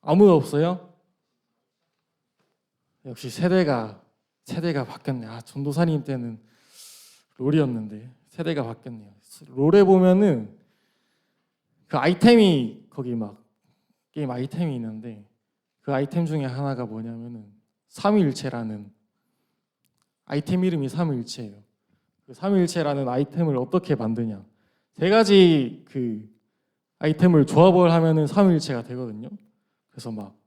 아무도 없어요? 역시 세대가 바뀌었네. 전도사님 때는 롤이었는데 세대가 바뀌었네요. 롤에 보면은 그 아이템이 거기 막 게임 아이템이 있는데 그 아이템 중에 하나가 뭐냐면은 삼위일체라는 아이템 이름이 삼위일체예요. 그 삼위일체라는 아이템을 어떻게 만드냐? 세 가지 그 아이템을 조합을 하면은 삼위일체가 되거든요. 그래서 막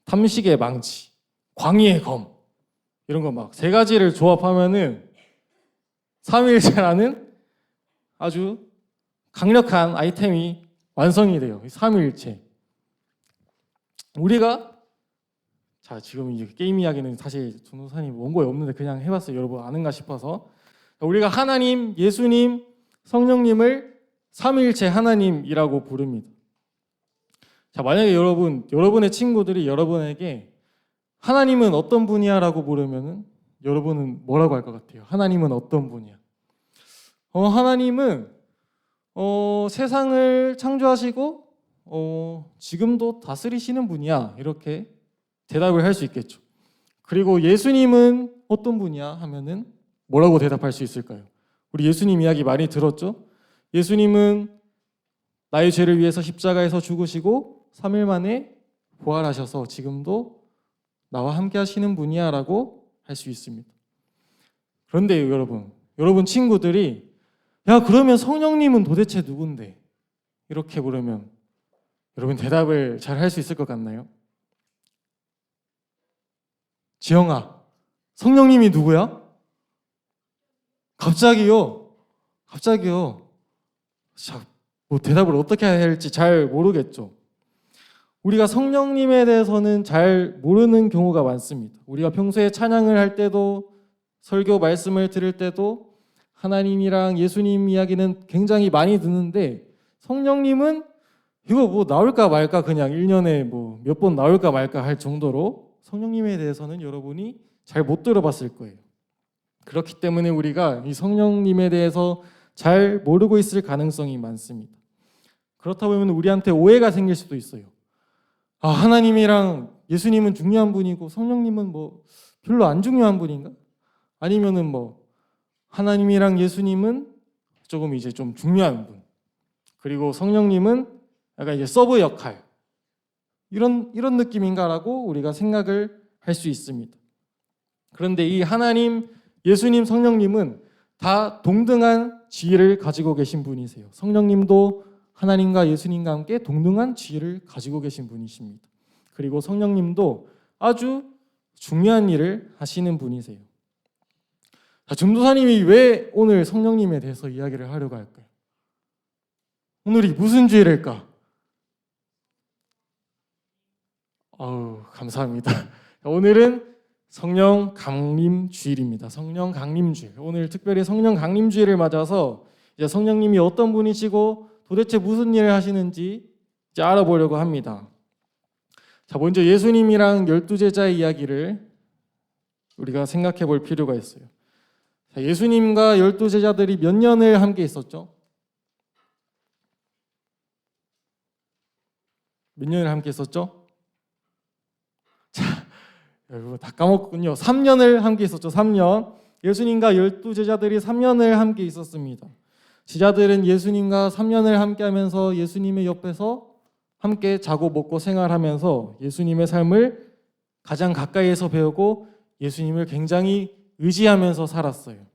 탐식의 망치, 광희의 검 이런 거 막 세 가지를 조합하면은 삼위일체라는 아주 강력한 아이템이 완성이 돼요. 삼위일체. 우리가 지금 이제 게임 이야기는 사실 전도사님 원고에 없는데 그냥 해봤어요. 여러분 아는가 싶어서. 우리가 하나님, 예수님, 성령님을 삼위일체 하나님이라고 부릅니다. 만약에 여러분의 친구들이 여러분에게 하나님은 어떤 분이야라고 물으면은 여러분은 뭐라고 할 것 같아요? 하나님은 어떤 분이야? 하나님은 세상을 창조하시고 지금도 다스리시는 분이야. 이렇게 대답을 할 수 있겠죠. 그리고 예수님은 어떤 분이야 하면은 뭐라고 대답할 수 있을까요? 우리 예수님 이야기 많이 들었죠? 예수님은 나의 죄를 위해서 십자가에서 죽으시고 3일 만에 부활하셔서 지금도 나와 함께 하시는 분이야 라고 할 수 있습니다. 그런데 여러분 친구들이 야 그러면 성령님은 도대체 누군데? 이렇게 물으면 여러분 대답을 잘 할 수 있을 것 같나요? 지영아, 성령님이 누구야? 갑자기요. 뭐 대답을 어떻게 해야 할지 잘 모르겠죠. 우리가 성령님에 대해서는 잘 모르는 경우가 많습니다. 우리가 평소에 찬양을 할 때도 설교 말씀을 들을 때도 하나님이랑 예수님 이야기는 굉장히 많이 듣는데 성령님은 이거 뭐 나올까 말까 그냥 1년에 뭐 몇 번 나올까 말까 할 정도로 성령님에 대해서는 여러분이 잘 못 들어봤을 거예요. 그렇기 때문에 우리가 이 성령님에 대해서 잘 모르고 있을 가능성이 많습니다. 그렇다 보면 우리한테 오해가 생길 수도 있어요. 하나님이랑 예수님은 중요한 분이고 성령님은 뭐 별로 안 중요한 분인가? 아니면은 뭐 하나님이랑 예수님은 조금 이제 좀 중요한 분. 그리고 성령님은 약간 이제 서브 역할. 이런 느낌인가라고 우리가 생각을 할 수 있습니다. 그런데 이 하나님, 예수님, 성령님은 다 동등한 지위를 가지고 계신 분이세요. 성령님도 하나님과 예수님과 함께 동등한 지위를 가지고 계신 분이십니다. 그리고 성령님도 아주 중요한 일을 하시는 분이세요. 전도사님이 왜 오늘 성령님에 대해서 이야기를 하려고 할까요? 오늘이 무슨 주일일까? 감사합니다. 오늘은 성령 강림 주일입니다. 성령 강림 주일. 오늘 특별히 성령 강림 주일을 맞아서 이제 성령님이 어떤 분이시고 도대체 무슨 일을 하시는지 이제 알아보려고 합니다. 먼저 예수님이랑 12제자의 이야기를 우리가 생각해 볼 필요가 있어요. 예수님과 12제자들이 몇 년을 함께 있었죠? 몇 년을 함께 있었죠? 여러분 다 까먹군요. 3년을 함께 있었죠. 3년. 예수님과 12제자들이 3년을 함께 있었습니다. 제자들은 예수님과 3년을 함께 하면서 예수님의 옆에서 함께 자고 먹고 생활하면서 예수님의 삶을 가장 가까이에서 배우고 예수님을 굉장히 의지하면서 살았어요.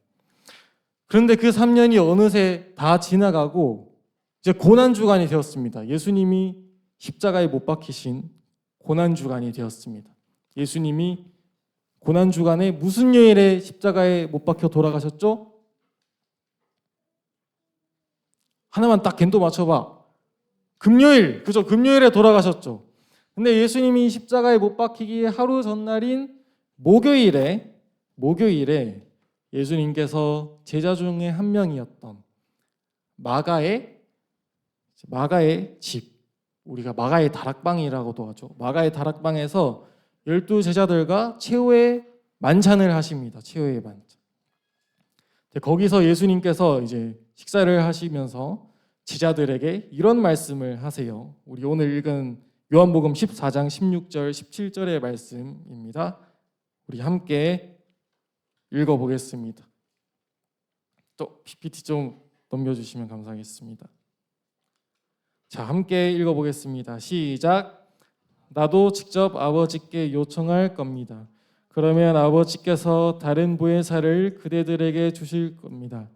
그런데 그 3년이 어느새 다 지나가고 이제 고난주간이 되었습니다. 예수님이 십자가에 못 박히신 고난주간이 되었습니다. 예수님이 고난주간에 무슨 요일에 십자가에 못 박혀 돌아가셨죠? 하나만 딱 겐도 맞춰봐. 금요일, 그죠? 금요일에 돌아가셨죠. 근데 예수님이 십자가에 못 박히기 하루 전날인 목요일에 예수님께서 제자 중에 한 명이었던 마가의 집, 우리가 마가의 다락방이라고도 하죠. 마가의 다락방에서 12제자들과 최후의 만찬을 하십니다. 최후의 만찬. 거기서 예수님께서 이제 식사를 하시면서 제자들에게 이런 말씀을 하세요. 우리 오늘 읽은 요한복음 14장 16절 17절의 말씀입니다. 우리 함께 읽어보겠습니다. 또 PPT 좀 넘겨주시면 감사하겠습니다. 자, 함께 읽어보겠습니다. 시작. 나도 직접 아버지께 요청할 겁니다. 그러면 아버지께서 다른 보혜사를 그대들에게 주실 겁니다.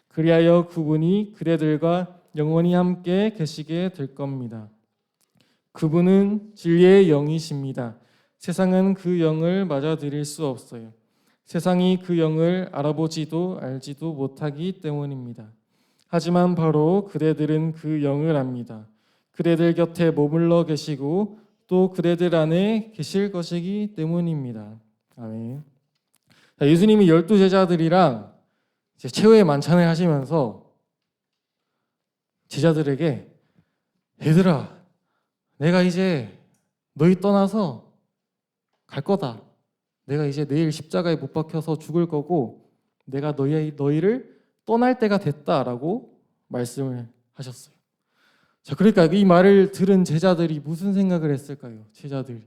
그리하여 그분이 그대들과 영원히 함께 계시게 될 겁니다. 그분은 진리의 영이십니다. 세상은 그 영을 맞아들일 수 없어요. 세상이 그 영을 알아보지도 알지도 못하기 때문입니다. 하지만 바로 그대들은 그 영을 압니다. 그대들 곁에 머물러 계시고 또 그대들 안에 계실 것이기 때문입니다. 아멘. 자, 예수님이 12제자들이랑 최후의 만찬을 하시면서 제자들에게 얘들아, 내가 이제 너희 떠나서 갈 거다. 내가 이제 내일 십자가에 못 박혀서 죽을 거고 내가 너희를 떠날 때가 됐다라고 말씀을 하셨어요. 자, 그러니까 이 말을 들은 제자들이 무슨 생각을 했을까요? 제자들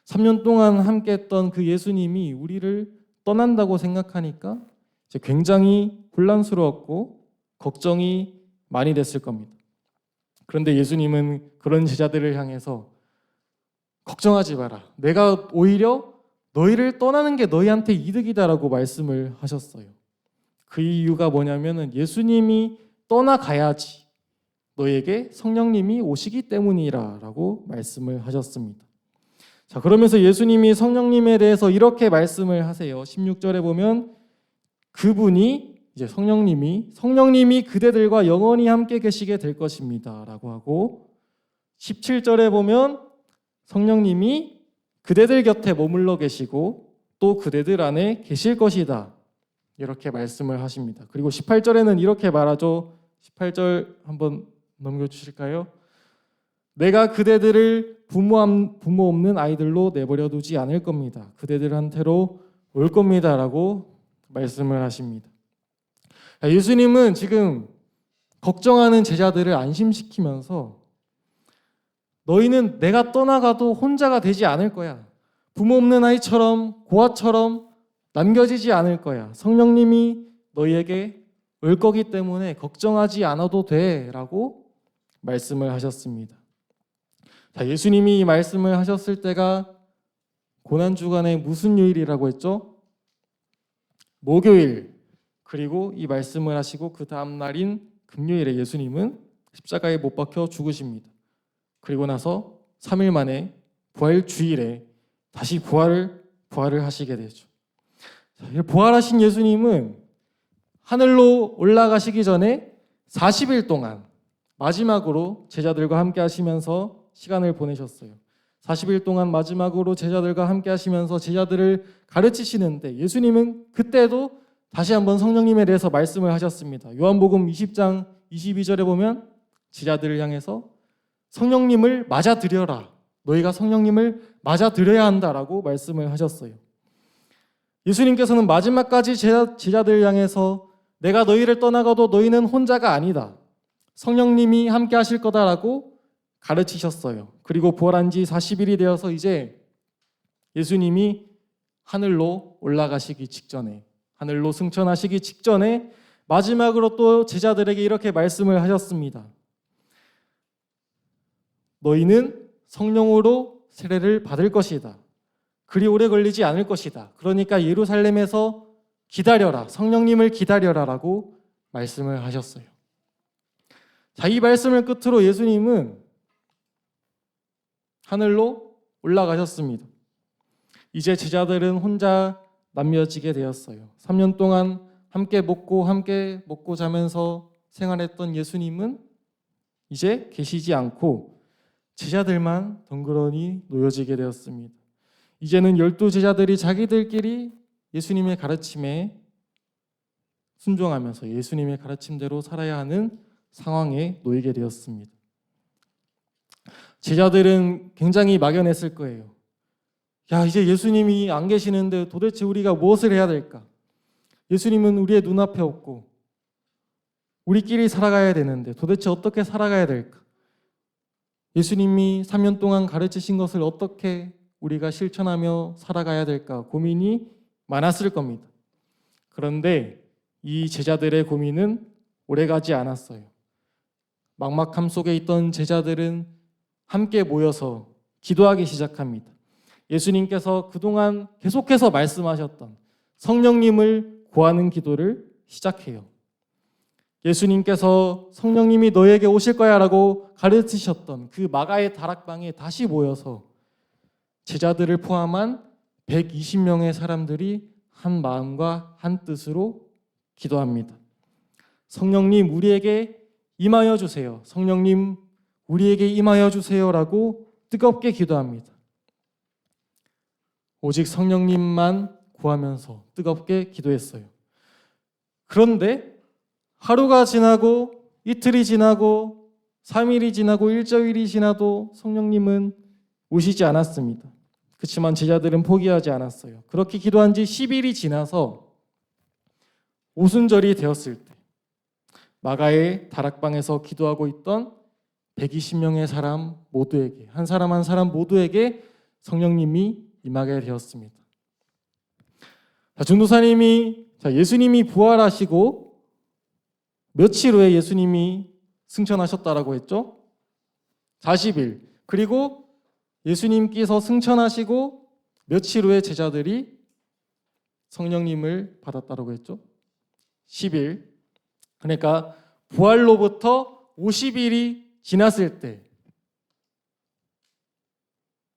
3년 동안 함께했던 그 예수님이 우리를 떠난다고 생각하니까 이제 굉장히 혼란스러웠고 걱정이 많이 됐을 겁니다. 그런데 예수님은 그런 제자들을 향해서 걱정하지 마라. 내가 오히려 너희를 떠나는 게 너희한테 이득이다라고 말씀을 하셨어요. 그 이유가 뭐냐면은 예수님이 떠나가야지 너에게 성령님이 오시기 때문이라라고 말씀을 하셨습니다. 자, 그러면서 예수님이 성령님에 대해서 이렇게 말씀을 하세요. 16절에 보면 그분이 이제 성령님이 그대들과 영원히 함께 계시게 될 것입니다라고 하고 17절에 보면 성령님이 그대들 곁에 머물러 계시고 또 그대들 안에 계실 것이다. 이렇게 말씀을 하십니다. 그리고 18절에는 이렇게 말하죠. 18절 한번 넘겨주실까요? 내가 그대들을 부모 없는 아이들로 내버려 두지 않을 겁니다. 그대들한테로 올 겁니다. 라고 말씀을 하십니다. 예수님은 지금 걱정하는 제자들을 안심시키면서 너희는 내가 떠나가도 혼자가 되지 않을 거야. 부모 없는 아이처럼 고아처럼 남겨지지 않을 거야. 성령님이 너희에게 올 거기 때문에 걱정하지 않아도 돼 라고 말씀을 하셨습니다. 자, 예수님이 이 말씀을 하셨을 때가 고난주간의 무슨 요일이라고 했죠? 목요일. 그리고 이 말씀을 하시고 그 다음 날인 금요일에 예수님은 십자가에 못 박혀 죽으십니다. 그리고 나서 3일 만에 부활 주일에 다시 부활을 하시게 되죠. 자, 부활하신 예수님은 하늘로 올라가시기 전에 40일 동안 마지막으로 제자들과 함께 하시면서 시간을 보내셨어요. 40일 동안 마지막으로 제자들과 함께 하시면서 제자들을 가르치시는데 예수님은 그때도 다시 한번 성령님에 대해서 말씀을 하셨습니다. 요한복음 20장 22절에 보면 제자들을 향해서 성령님을 맞아들여라. 너희가 성령님을 맞아들여야 한다라고 말씀을 하셨어요. 예수님께서는 마지막까지 제자들을 향해서 내가 너희를 떠나가도 너희는 혼자가 아니다. 성령님이 함께 하실 거다라고 가르치셨어요. 그리고 부활한 지 40일이 되어서 이제 예수님이 하늘로 올라가시기 직전에 하늘로 승천하시기 직전에 마지막으로 또 제자들에게 이렇게 말씀을 하셨습니다. 너희는 성령으로 세례를 받을 것이다. 그리 오래 걸리지 않을 것이다. 그러니까 예루살렘에서 기다려라. 성령님을 기다려라 라고 말씀을 하셨어요. 자, 이 말씀을 끝으로 예수님은 하늘로 올라가셨습니다. 이제 제자들은 혼자 남겨지게 되었어요. 3년 동안 함께 먹고 자면서 생활했던 예수님은 이제 계시지 않고 제자들만 덩그러니 놓여지게 되었습니다. 이제는 12제자들이 자기들끼리 예수님의 가르침에 순종하면서 예수님의 가르침대로 살아야 하는 상황에 놓이게 되었습니다. 제자들은 굉장히 막연했을 거예요. 야, 이제 예수님이 안 계시는데 도대체 우리가 무엇을 해야 될까? 예수님은 우리의 눈앞에 없고 우리끼리 살아가야 되는데 도대체 어떻게 살아가야 될까? 12제자들은 3년 동안 함께 먹고 함께 잠을 자면서 생활했던 예수님은 이제 계시지 않고 제자들만 덩그러니 놓여지게 되었습니다. 이제는 12제자들이 자기들끼리 예수님의 가르침에 순종하면서 예수님의 가르침대로 살아야 하는 상황에 놓이게 되었습니다. 제자들은 굉장히 막연했을 거예요. 야, 이제 예수님이 안 계시는데 도대체 우리가 무엇을 해야 될까? 예수님은 우리의 눈앞에 없고 우리끼리 살아가야 되는데 도대체 어떻게 살아가야 될까? 예수님이 3년 동안 가르치신 것을 어떻게 우리가 실천하며 살아가야 될까 고민이 많았을 겁니다. 그런데 이 제자들의 고민은 오래가지 않았어요. 막막함 속에 있던 제자들은 함께 모여서 기도하기 시작합니다. 예수님께서 그동안 계속해서 말씀하셨던 성령님을 구하는 기도를 시작해요. 예수님께서 성령님이 너에게 오실 거야 라고 가르치셨던 그 마가의 다락방에 다시 모여서 제자들을 포함한 120명의 사람들이 한 마음과 한 뜻으로 기도합니다. 성령님 우리에게 임하여 주세요. 성령님 우리에게 임하여 주세요라고 뜨겁게 기도합니다. 오직 성령님만 구하면서 뜨겁게 기도했어요. 그런데 하루가 지나고 이틀이 지나고 3일이 지나고 일주일이 지나도 성령님은 오시지 않았습니다. 그렇지만 제자들은 포기하지 않았어요. 그렇게 기도한 지 10일이 지나서 오순절이 되었을 때 마가의 다락방에서 기도하고 있던 120명의 사람 모두에게 한 사람 한 사람 모두에게 성령님이 임하게 되었습니다. 전도사님이 예수님이 부활하시고 며칠 후에 예수님이 승천하셨다라고 했죠? 40일. 그리고 예수님께서 승천하시고 며칠 후에 제자들이 성령님을 받았다라고 했죠? 10일. 그러니까 부활로부터 50일이 지났을 때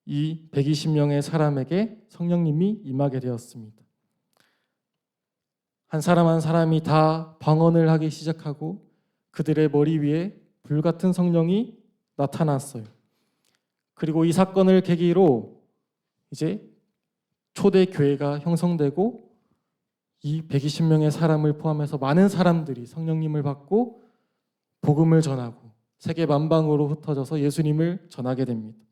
이 120명의 사람에게 성령님이 임하게 되었습니다. 한 사람 한 사람이 다 방언을 하기 시작하고 그들의 머리 위에 불같은 성령이 나타났어요. 그리고 이 사건을 계기로 이제 초대 교회가 형성되고 이 120명의 사람을 포함해서 많은 사람들이 성령님을 받고 복음을 전하고 세계 만방으로 흩어져서 예수님을 전하게 됩니다.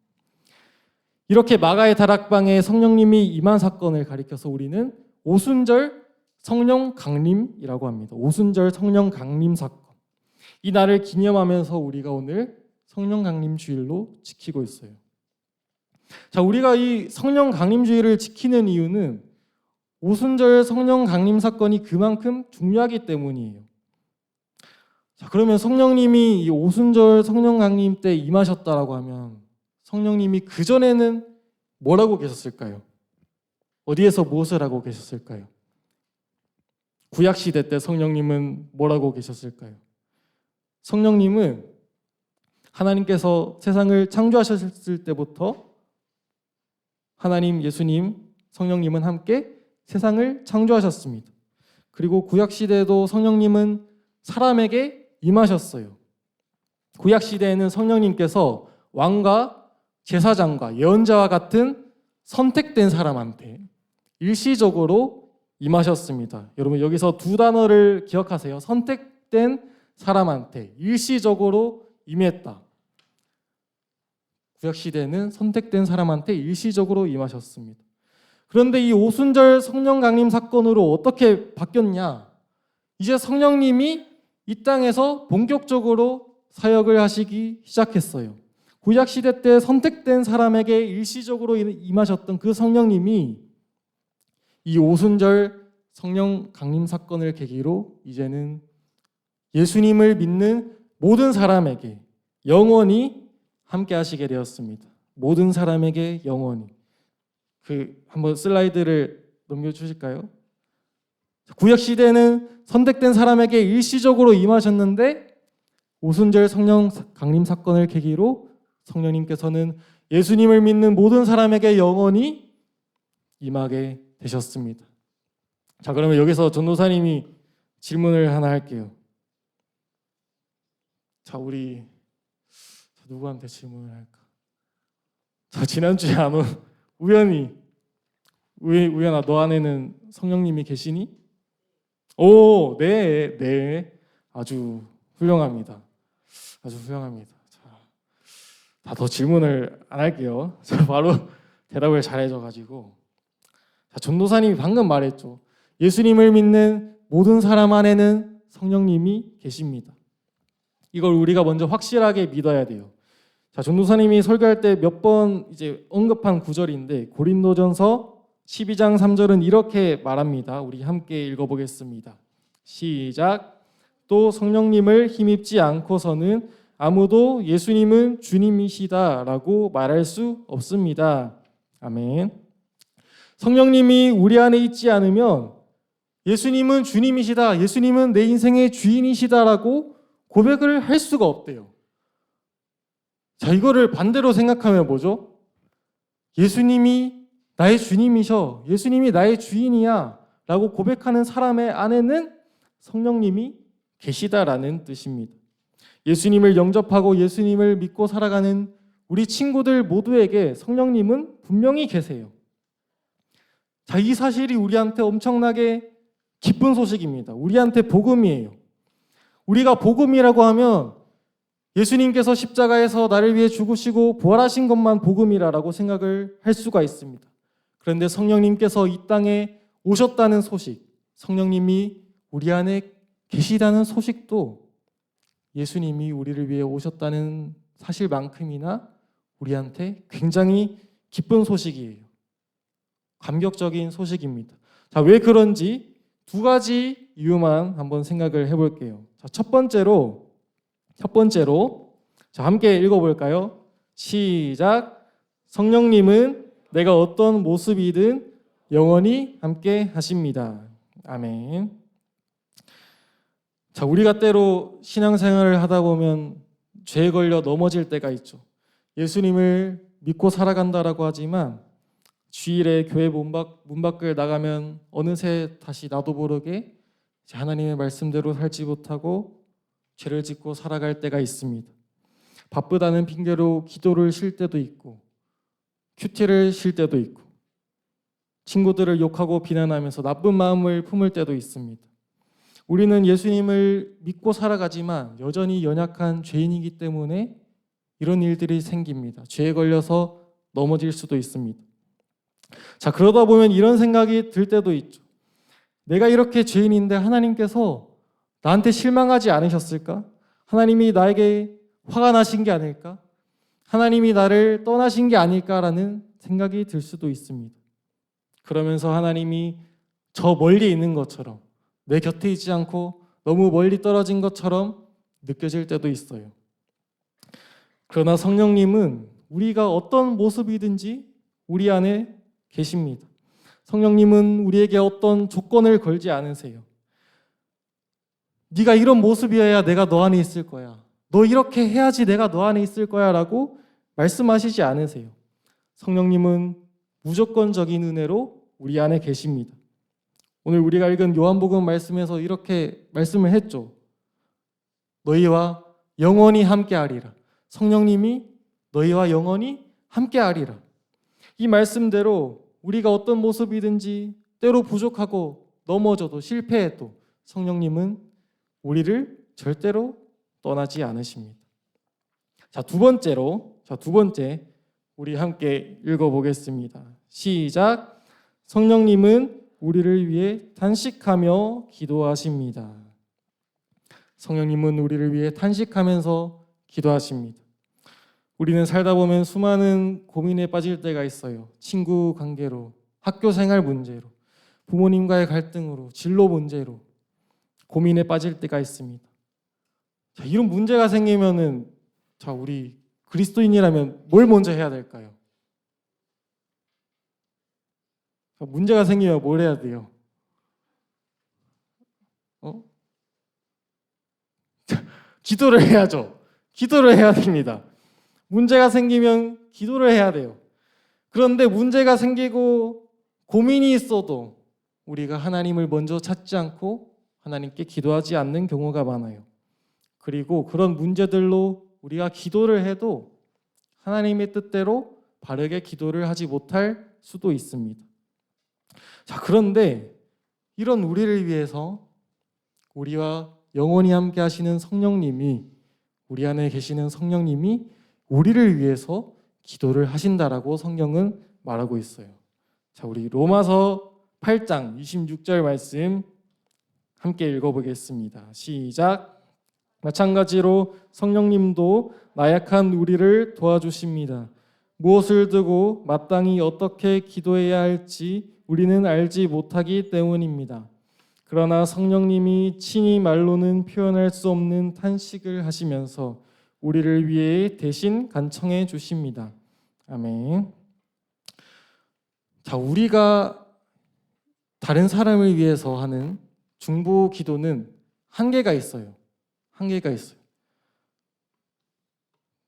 이렇게 마가의 다락방에 성령님이 임한 사건을 가리켜서 우리는 오순절 성령 강림이라고 합니다. 오순절 성령 강림 사건. 이 날을 기념하면서 우리가 오늘 성령 강림 주일로 지키고 있어요. 자, 우리가 이 성령 강림 주일을 지키는 이유는 오순절 성령 강림 사건이 그만큼 중요하기 때문이에요. 자, 그러면 성령님이 이 오순절 성령 강림 때 임하셨다라고 하면 성령님이 그 전에는 뭐라고 계셨을까요? 어디에서 무엇을 하고 계셨을까요? 구약 시대 때 성령님은 뭐라고 계셨을까요? 성령님은 하나님께서 세상을 창조하셨을 때부터 하나님, 예수님, 성령님은 함께 세상을 창조하셨습니다. 그리고 구약 시대에도 성령님은 사람에게 임하셨어요. 구약 시대에는 성령님께서 왕과 제사장과 예언자와 같은 선택된 사람한테 일시적으로 임하셨습니다. 여러분 여기서 두 단어를 기억하세요. 선택된 사람한테 일시적으로 임했다. 구약 시대에는 선택된 사람한테 일시적으로 임하셨습니다. 그런데 이 오순절 성령 강림 사건으로 어떻게 바뀌었냐? 이제 성령님이 이 땅에서 본격적으로 사역을 하시기 시작했어요. 구약 시대 때 선택된 사람에게 일시적으로 임하셨던 그 성령님이 이 오순절 성령 강림 사건을 계기로 이제는 예수님을 믿는 모든 사람에게 영원히 함께 하시게 되었습니다. 모든 사람에게 영원히. 한번 슬라이드를 넘겨 주실까요? 구약 시대는 선택된 사람에게 일시적으로 임하셨는데 오순절 성령 강림 사건을 계기로 성령님께서는 예수님을 믿는 모든 사람에게 영원히 임하게 되셨습니다. 자, 그러면 여기서 전도사님이 질문을 하나 할게요. 자, 우리 누구한테 질문을 할까? 자, 지난주에 안 온 우연아, 너 안에는 성령님이 계시니? 오, 네. 아주 훌륭합니다. 아주 훌륭합니다. 자, 더 질문을 안 할게요. 자, 바로 대답을 잘해줘가지고. 자, 전도사님이 방금 말했죠. 예수님을 믿는 모든 사람 안에는 성령님이 계십니다. 이걸 우리가 먼저 확실하게 믿어야 돼요. 자, 전도사님이 설교할 때 몇 번 이제 언급한 구절인데 고린도전서 12장 3절은 이렇게 말합니다. 우리 함께 읽어보겠습니다. 시작. 또 성령님을 힘입지 않고서는 아무도 예수님은 주님이시다라고 말할 수 없습니다. 아멘. 성령님이 우리 안에 있지 않으면 예수님은 주님이시다, 예수님은 내 인생의 주인이시다라고 고백을 할 수가 없대요. 자, 이거를 반대로 생각하면 뭐죠? 예수님이 나의 주님이셔, 예수님이 나의 주인이야 라고 고백하는 사람의 안에는 성령님이 계시다라는 뜻입니다. 예수님을 영접하고 예수님을 믿고 살아가는 우리 친구들 모두에게 성령님은 분명히 계세요. 자, 이 사실이 우리한테 엄청나게 기쁜 소식입니다. 우리한테 복음이에요. 우리가 복음이라고 하면 예수님께서 십자가에서 나를 위해 죽으시고 부활하신 것만 복음이라고 생각을 할 수가 있습니다. 그런데 성령님께서 이 땅에 오셨다는 소식, 성령님이 우리 안에 계시다는 소식도 예수님이 우리를 위해 오셨다는 사실만큼이나 우리한테 굉장히 기쁜 소식이에요. 감격적인 소식입니다. 자, 왜 그런지 두 가지 이유만 한번 생각을 해볼게요. 자, 첫 번째로 자, 함께 읽어볼까요? 시작. 성령님은 내가 어떤 모습이든 영원히 함께 하십니다. 아멘. 자, 우리가 때로 신앙생활을 하다 보면 죄에 걸려 넘어질 때가 있죠. 예수님을 믿고 살아간다라고 하지만 주일에 교회 문 밖을 나가면 어느새 다시 나도 모르게 하나님의 말씀대로 살지 못하고 죄를 짓고 살아갈 때가 있습니다. 바쁘다는 핑계로 기도를 쉴 때도 있고 큐티를 쉴 때도 있고 친구들을 욕하고 비난하면서 나쁜 마음을 품을 때도 있습니다. 우리는 예수님을 믿고 살아가지만 여전히 연약한 죄인이기 때문에 이런 일들이 생깁니다. 죄에 걸려서 넘어질 수도 있습니다. 자, 그러다 보면 이런 생각이 들 때도 있죠. 내가 이렇게 죄인인데 하나님께서 나한테 실망하지 않으셨을까? 하나님이 나에게 화가 나신 게 아닐까? 하나님이 나를 떠나신 게 아닐까라는 생각이 들 수도 있습니다. 그러면서 하나님이 저 멀리 있는 것처럼 내 곁에 있지 않고 너무 멀리 떨어진 것처럼 느껴질 때도 있어요. 그러나 성령님은 우리가 어떤 모습이든지 우리 안에 계십니다. 성령님은 우리에게 어떤 조건을 걸지 않으세요. 네가 이런 모습이어야 내가 너 안에 있을 거야. 너 이렇게 해야지 내가 너 안에 있을 거야 라고 말씀하시지 않으세요. 성령님은 무조건적인 은혜로 우리 안에 계십니다. 오늘 우리가 읽은 요한복음 말씀에서 이렇게 말씀을 했죠. 너희와 영원히 함께하리라. 성령님이 너희와 영원히 함께하리라. 이 말씀대로 우리가 어떤 모습이든지 때로 부족하고 넘어져도 실패해도 성령님은 우리를 절대로 떠나지 않으십니다. 자, 두 번째 우리 함께 읽어보겠습니다. 시작. 성령님은 우리를 위해 탄식하며 기도하십니다. 성령님은 우리를 위해 탄식하면서 기도하십니다. 우리는 살다 보면 수많은 고민에 빠질 때가 있어요. 친구 관계로, 학교 생활 문제로, 부모님과의 갈등으로, 진로 문제로 고민에 빠질 때가 있습니다. 자, 이런 문제가 생기면은 우리 그리스도인이라면 뭘 먼저 해야 될까요? 문제가 생기면 뭘 해야 돼요? 기도를 해야죠. 기도를 해야 됩니다. 문제가 생기면 기도를 해야 돼요. 그런데 문제가 생기고 고민이 있어도 우리가 하나님을 먼저 찾지 않고 하나님께 기도하지 않는 경우가 많아요. 그리고 그런 문제들로 우리가 기도를 해도 하나님의 뜻대로 바르게 기도를 하지 못할 수도 있습니다. 자, 그런데 이런 우리를 위해서 우리와 영원히 함께 하시는 성령님이, 우리 안에 계시는 성령님이 우리를 위해서 기도를 하신다라고 성경은 말하고 있어요. 자, 우리 로마서 8장 26절 말씀 함께 읽어보겠습니다. 시작. 마찬가지로 성령님도 나약한 우리를 도와주십니다. 무엇을 두고 마땅히 어떻게 기도해야 할지 우리는 알지 못하기 때문입니다. 그러나 성령님이 친히 말로는 표현할 수 없는 탄식을 하시면서 우리를 위해 대신 간청해 주십니다. 아멘. 자, 우리가 다른 사람을 위해서 하는 중보 기도는 한계가 있어요. 한계가 있어요.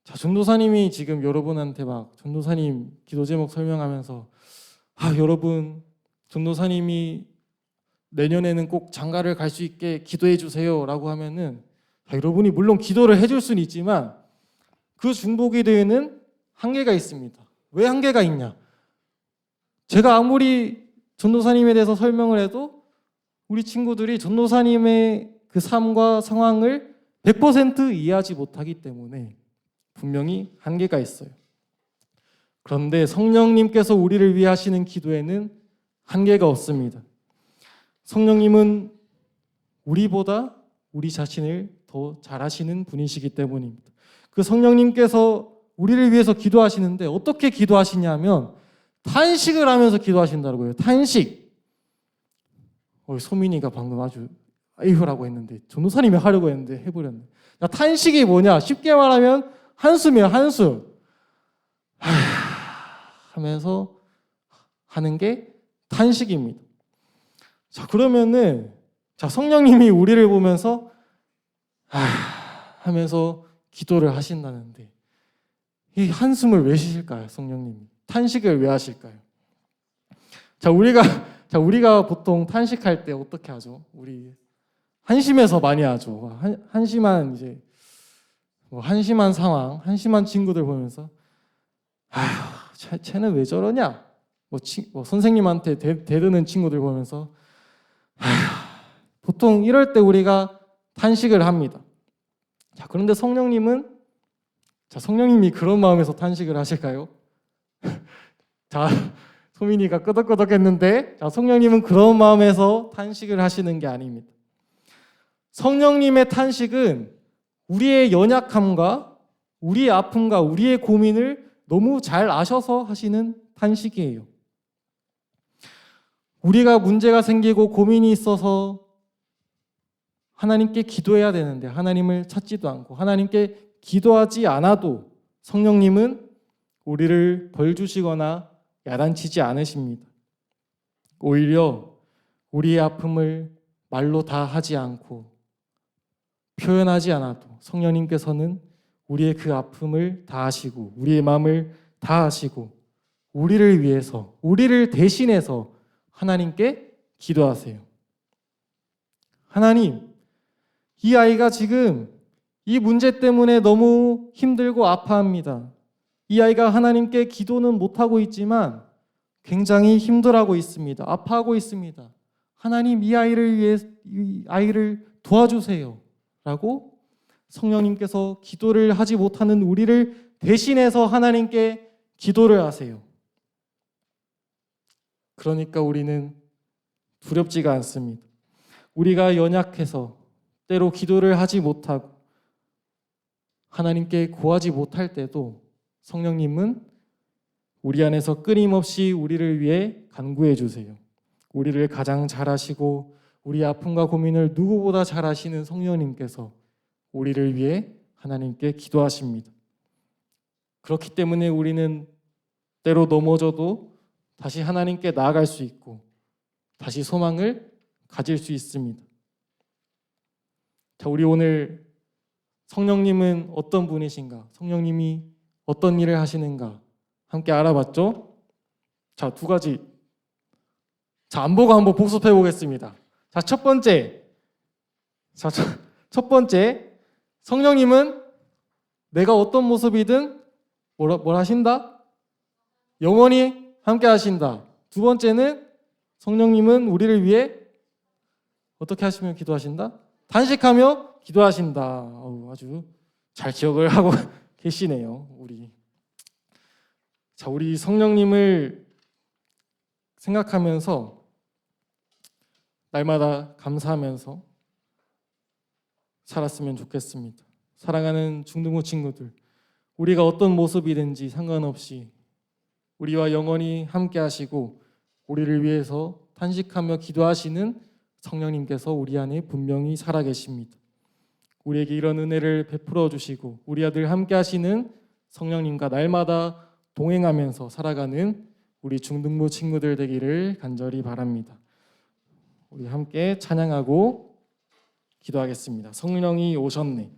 자, 전도사님이 지금 여러분한테 막 전도사님 기도 제목 설명하면서 여러분 전도사님이 내년에는 꼭 장가를 갈 수 있게 기도해 주세요 라고 하면은 여러분이 물론 기도를 해줄 수는 있지만 그 중보 기도에는 한계가 있습니다. 왜 한계가 있냐? 제가 아무리 전도사님에 대해서 설명을 해도 우리 친구들이 전도사님의 그 삶과 상황을 100% 이해하지 못하기 때문에 분명히 한계가 있어요. 그런데 성령님께서 우리를 위해 하시는 기도에는 한계가 없습니다. 성령님은 우리보다 우리 자신을 더 잘하시는 분이시기 때문입니다. 그 성령님께서 우리를 위해서 기도하시는데 어떻게 기도하시냐면 탄식을 하면서 기도하신다고요. 탄식. 소민이가 방금 아주 아이후라고 했는데 전도사님이 하려고 했는데 해버렸네. 탄식이 뭐냐? 쉽게 말하면 한숨이에요. 한숨. 하면서 하는 게 탄식입니다. 자, 그러면은 성령님이 우리를 보면서 하면서 기도를 하신다는데 이 한숨을 왜 쉬실까요? 성령님이 탄식을 왜 하실까요? 우리가 보통 탄식할 때 어떻게 하죠? 우리 한심해서 많이 하죠. 한심한 이제 한심한 상황, 한심한 친구들 보면서 쟤는 왜 저러냐? 선생님한테 대드는 친구들 보면서 보통 이럴 때 우리가 탄식을 합니다. 자, 그런데 성령님이 그런 마음에서 탄식을 하실까요? 자, 소민이가 끄덕끄덕했는데 성령님은 그런 마음에서 탄식을 하시는 게 아닙니다. 성령님의 탄식은 우리의 연약함과 우리의 아픔과 우리의 고민을 너무 잘 아셔서 하시는 탄식이에요. 우리가 문제가 생기고 고민이 있어서 하나님께 기도해야 되는데 하나님을 찾지도 않고 하나님께 기도하지 않아도 성령님은 우리를 벌 주시거나 야단치지 않으십니다. 오히려 우리의 아픔을 말로 다 하지 않고 표현하지 않아도 성령님께서는 우리의 그 아픔을 다 아시고 우리의 마음을 다 아시고 우리를 위해서 우리를 대신해서 하나님께 기도하세요. 하나님, 이 아이가 지금 이 문제 때문에 너무 힘들고 아파합니다. 이 아이가 하나님께 기도는 못하고 있지만 굉장히 힘들어하고 있습니다. 아파하고 있습니다. 하나님, 이 아이를 도와주세요. 라고 성령님께서 기도를 하지 못하는 우리를 대신해서 하나님께 기도를 하세요. 그러니까 우리는 두렵지가 않습니다. 우리가 연약해서 때로 기도를 하지 못하고 하나님께 구하지 못할 때도 성령님은 우리 안에서 끊임없이 우리를 위해 간구해 주세요. 우리를 가장 잘 아시고 우리 아픔과 고민을 누구보다 잘 아시는 성령님께서 우리를 위해 하나님께 기도하십니다. 그렇기 때문에 우리는 때로 넘어져도 다시 하나님께 나아갈 수 있고 다시 소망을 가질 수 있습니다. 자, 우리 오늘 성령님은 어떤 분이신가? 성령님이 어떤 일을 하시는가? 함께 알아봤죠? 자, 두 가지. 자, 안 보고 한번 복습해 보겠습니다. 자, 첫 번째. 성령님은 내가 어떤 모습이든 뭘 하신다? 영원히 함께 하신다. 두 번째는 성령님은 우리를 위해 어떻게 하시며 기도하신다? 단식하며 기도하신다. 아주 잘 기억을 하고 계시네요. 우리 성령님을 생각하면서 날마다 감사하면서 살았으면 좋겠습니다. 사랑하는 중등부 친구들, 우리가 어떤 모습이든지 상관없이 우리와 영원히 함께 하시고 우리를 위해서 탄식하며 기도하시는 성령님께서 우리 안에 분명히 살아계십니다. 우리에게 이런 은혜를 베풀어 주시고 우리와 늘 함께 하시는 성령님과 날마다 동행하면서 살아가는 우리 중등부 친구들 되기를 간절히 바랍니다. 우리 함께 찬양하고 기도하겠습니다. 성령이 오셨네.